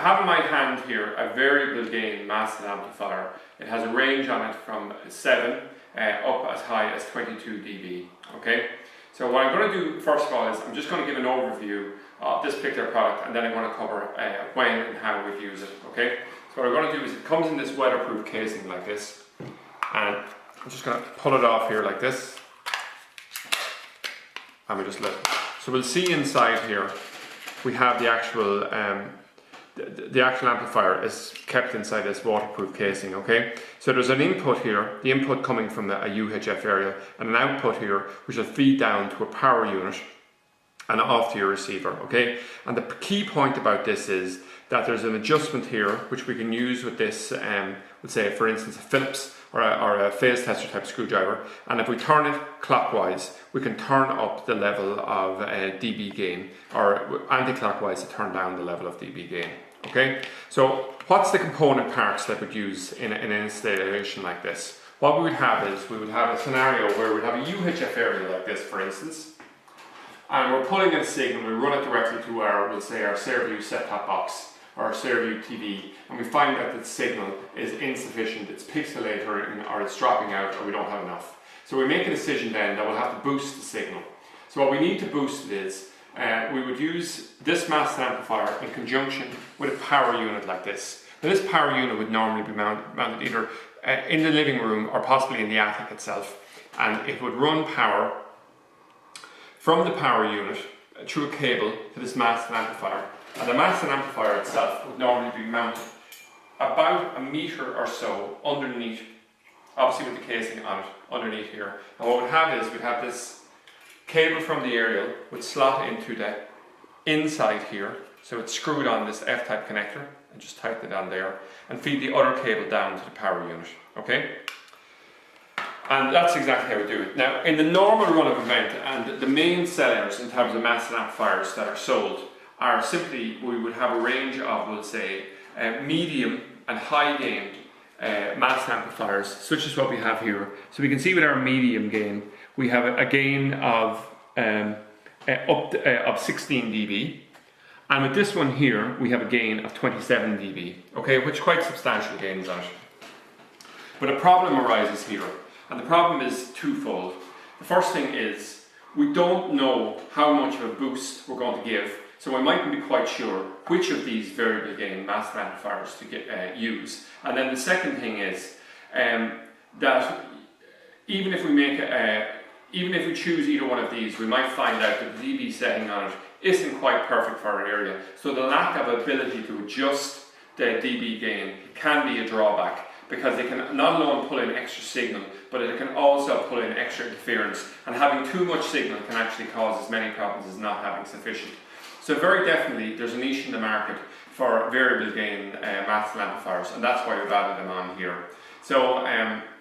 have in my hand here a variable gain Masthead amplifier. It has a range on it from 7 up as high as 22 dB. Okay, so what I'm going to do first of all is I'm just going to give an overview of this particular product, and then I'm going to cover when and how we use it. Okay, so what I'm going to do is it comes in this weatherproof casing like this, and I'm just going to pull it off here like this, and we just let it. So we'll see inside here we have the actual the actual amplifier is kept inside this waterproof casing. Okay, so there's an input here, the input coming from a UHF area, and an output here which will feed down to a power unit and off to your receiver. Okay, and the key point about this is that there's an adjustment here which we can use with this, let's say for instance a Phillips or a phase tester type screwdriver, and if we turn it clockwise we can turn up the level of dB gain, or anti-clockwise to turn down the level of dB gain. Okay, so what's the component parts that we'd use in an installation like this? What we would have is we would have a scenario where we'd have a UHF area like this, for instance, and we're pulling in a signal. We run it directly to our, we'll say, our SareView set-top box or our SareView TV, and we find that the signal is insufficient, it's pixelated, or it's dropping out, or we don't have enough. So we make a decision then that we'll have to boost the signal. So what we need to boost it is, we would use this Masthead amplifier in conjunction with a power unit like this. Now this power unit would normally be mounted either in the living room or possibly in the attic itself, and it would run power from the power unit through a cable to this Masthead amplifier. And the Masthead amplifier itself would normally be mounted about a metre or so underneath, obviously with the casing on it, underneath here. And what we'd have is, we'd have this cable from the aerial would slot into the inside here, so it's screwed on this F-type connector, and just tighten it on there, and feed the other cable down to the power unit. Okay? And that's exactly how we do it. Now, in the normal run of event, and the main sellers in terms of Masthead amplifiers that are sold are simply, we would have a range of, we'll say, medium and high gain Masthead amplifiers, such as what we have here. So we can see with our medium gain, we have a gain of 16 dB, and with this one here, we have a gain of 27 dB. Okay, which quite substantial gains on it. But a problem arises here. And the problem is twofold. The first thing is, we don't know how much of a boost we're going to give, so we mightn't be quite sure which of these variable gain Masthead amplifiers to use. And then the second thing is that even if we choose either one of these, we might find out that the dB setting on it isn't quite perfect for our area. So the lack of ability to adjust the dB gain can be a drawback, because it can not alone pull in extra signal, but it can also pull in extra interference, and having too much signal can actually cause as many problems as not having sufficient. So very definitely there's a niche in the market for variable gain Masthead amplifiers, and that's why we've added them on here. So,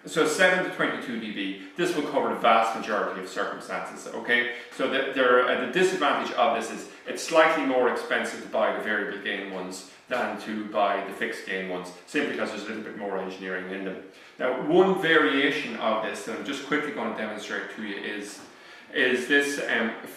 so 7 to 22 dB, this will cover the vast majority of circumstances, okay? So the disadvantage of this is it's slightly more expensive to buy the variable gain ones than to buy the fixed gain ones, simply because there's a little bit more engineering in them. Now, one variation of this that I'm just quickly going to demonstrate to you is this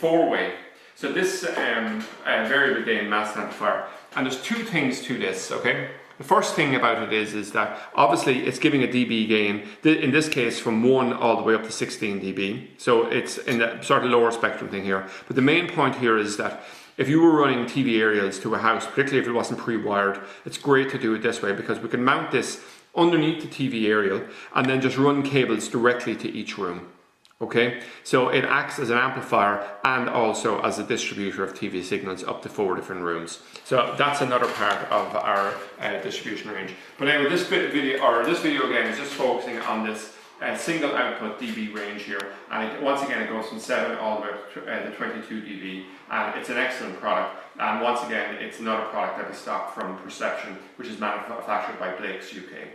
4-way. So this variable gain Masthead amplifier, and there's two things to this, okay? The first thing about it is that obviously it's giving a dB gain, in this case from 1 all the way up to 16 dB, so it's in the sort of lower spectrum thing here. But the main point here is that if you were running TV aerials to a house, particularly if it wasn't pre-wired, it's great to do it this way, because we can mount this underneath the TV aerial and then just run cables directly to each room. Okay, so it acts as an amplifier and also as a distributor of TV signals up to 4 different rooms. So that's another part of our distribution range. But anyway, this video again is just focusing on this single output dB range here, and once again it goes from 7 all the way up to 22 dB, and it's an excellent product. And once again, it's another product that we stock from Perception, which is manufactured by Blake's UK.